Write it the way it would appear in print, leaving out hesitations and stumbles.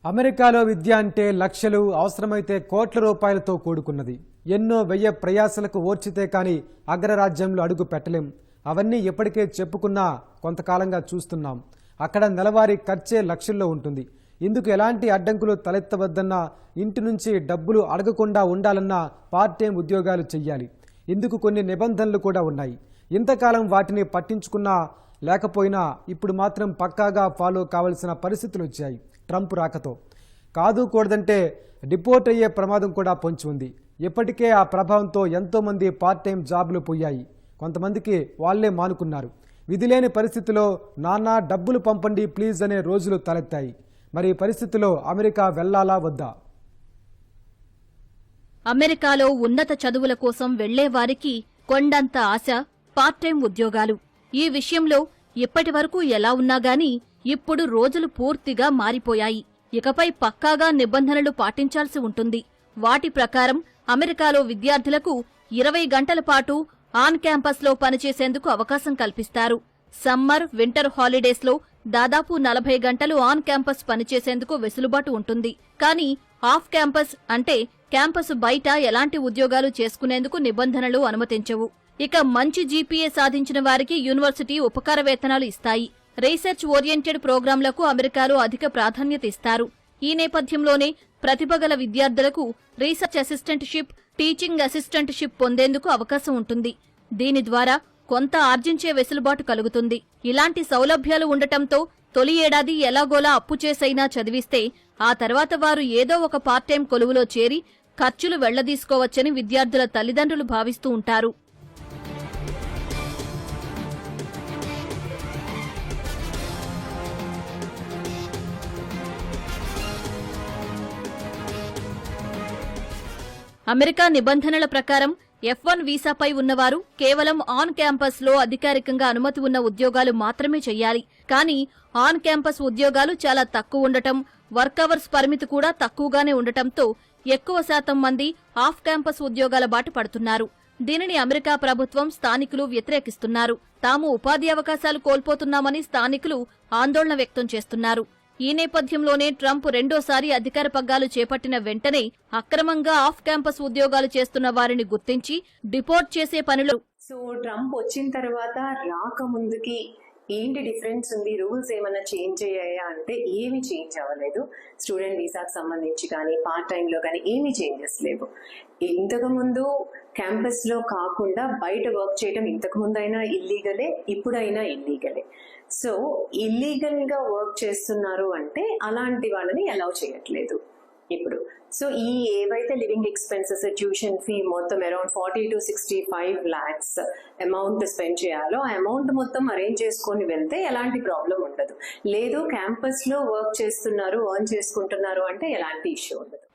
అమెరికాలో విద్య అంటే లక్షలు, అవసరమైతే కోట్ల రూపాయలతో కూడుకున్నది. ఎన్నో వ్యయ ప్రయాసలకు ఓర్చితే కానీ అగ్రరాజ్యంలో అడుగు పెట్టలేం. అవన్నీ ఎప్పటికే చెప్పుకున్నా కొంతకాలంగా చూస్తున్నాం. అక్కడ నెలవారీ ఖర్చే లక్షల్లో ఉంటుంది. ఇందుకు ఎలాంటి అడ్డంకులు తలెత్తవద్దన్నా, ఇంటి నుంచి డబ్బులు అడగకుండా ఉండాలన్నా పార్ట్ టైం ఉద్యోగాలు చెయ్యాలి. ఇందుకు కొన్ని నిబంధనలు కూడా ఉన్నాయి. ఇంతకాలం వాటిని పట్టించుకున్నా లేకపోయినా ఇప్పుడు మాత్రం పక్కాగా ఫాలో కావాల్సిన పరిస్థితులు వచ్చాయి. ట్రంప్ రాకతో కాదు కూడదంటే డిపోర్ట్ అయ్యే ప్రమాదం కూడా పొంచి ఉంది. ఇప్పటికే ఆ ప్రభావంతో ఎంతోమంది పార్ట్ టైం జాబులు పోయాయి. కొంతమందికి వాళ్లే మానుకున్నారు. విధిలేని పరిస్థితిలో నానా డబ్బులు పంపండి ప్లీజ్ అనే రోజులు తలెత్తాయి. మరి పరిస్థితిలో అమెరికా వెళ్లాలా వద్దా? అమెరికాలో ఉన్నత చదువుల కోసం వెళ్లే వారికి కొండంత ఆశ పార్ట్ టైం ఉద్యోగాలు. ఈ విషయంలో ఇప్పటి వరకు ఎలా ఉన్నాగాని ఇప్పుడు రోజులు పూర్తిగా మారిపోయాయి. ఇకపై పక్కాగా నిబంధనలు పాటించాల్సి ఉంటుంది. వాటి ప్రకారం అమెరికాలో విద్యార్థులకు 20 గంటల పాటు ఆన్ క్యాంపస్లో పనిచేసేందుకు అవకాశం కల్పిస్తారు. సమ్మర్, వింటర్ హాలిడేస్లో దాదాపు 40 గంటలు ఆన్ క్యాంపస్ పనిచేసేందుకు వెసులుబాటు ఉంటుంది. కానీ ఆఫ్ క్యాంపస్ అంటే క్యాంపస్ బయట ఎలాంటి ఉద్యోగాలు చేసుకునేందుకు నిబంధనలు అనుమతించవు. ఇక మంచి జీపీఏ సాధించిన వారికి యూనివర్సిటీ ఉపకార వేతనాలు ఇస్తాయి. రీసెర్చ్ ఓరియంటెడ్ ప్రోగ్రాంలకు అమెరికాలో అధిక ప్రాధాన్యత ఇస్తారు. ఈ నేపథ్యంలోనే ప్రతిభగల విద్యార్థులకు రీసెర్చ్ అసిస్టెంట్షిప్, టీచింగ్ అసిస్టెంట్షిప్ పొందేందుకు అవకాశం ఉంటుంది. దీని ద్వారా కొంత ఆర్జించే వెసులుబాటు కలుగుతుంది. ఇలాంటి సౌలభ్యాలు ఉండటంతో తొలి ఏడాది ఎలాగోలా అప్పు చేసైనా చదివిస్తే ఆ తర్వాత వారు ఏదో ఒక పార్ట్ టైం కొలువులో చేరి ఖర్చులు వెళ్లదీసుకోవచ్చని విద్యార్థుల తల్లిదండ్రులు భావిస్తూ ఉంటారు. అమెరికా నిబంధనల ప్రకారం F1 వీసాపై ఉన్నవారు కేవలం ఆన్ క్యాంపస్లో అధికారికంగా అనుమతి ఉన్న ఉద్యోగాలు మాత్రమే చెయ్యాలి. కానీ ఆన్ క్యాంపస్ ఉద్యోగాలు చాలా తక్కువ ఉండటం, వర్క్ అవర్స్ పరిమితి కూడా తక్కువగానే ఉండటంతో ఎక్కువ శాతం మంది ఆఫ్ క్యాంపస్ ఉద్యోగాల బాట పడుతున్నారు. దీనిని అమెరికా ప్రభుత్వం, స్థానికులు వ్యతిరేకిస్తున్నారు. తాము ఉపాధి అవకాశాలు కోల్పోతున్నామని స్థానికులు ఆందోళన వ్యక్తం చేస్తున్నారు. ఈ నేపథ్యంలోనే ట్రంప్ రెండోసారి అధికార పగ్గాలు చేపట్టిన వెంటనే అక్రమంగా ఆఫ్ క్యాంపస్ ఉద్యోగాలు చేస్తున్న వారిని గుర్తించి డిపోర్ట్ చేసే పనులు. సో ట్రంప్ వచ్చిన తర్వాత రాకముందుకి ఏంటి డిఫరెన్స్ ఉంది? రూల్స్ ఏమైనా చేంజ్ అయ్యాయా అంటే ఏమి చేంజ్ అవ్వలేదు. స్టూడెంట్ వీసాకు సంబంధించి కానీ పార్ట్ టైంలో కానీ ఏమీ చేంజెస్ లేవు. ఇంతకు ముందు క్యాంపస్ లో కాకుండా బయట వర్క్ చేయడం ఇంతకు ముందు అయినా ఇల్లీగలే, ఇప్పుడైనా ఇల్లీగలే. సో ఇల్లీగల్ గా వర్క్ చేస్తున్నారు అంటే అలాంటి వాళ్ళని అలౌ చేయట్లేదు ఇప్పుడు. సో ఈ ఏవైతే లివింగ్ ఎక్స్పెన్సెస్, ట్యూషన్ ఫీ మొత్తం around 40 to 65 lakhs amount spend చేయాలో ఆ అమౌంట్ మొత్తం అరేంజ్ చేసుకొని వెళ్తే ఎలాంటి ప్రాబ్లం ఉండదు. లేదు క్యాంపస్ లో వర్క్ చేస్తున్నారు, ఎర్న్ చేసుకుంటున్నారు అంటే ఎలాంటి ఇష్యూ ఉండదు.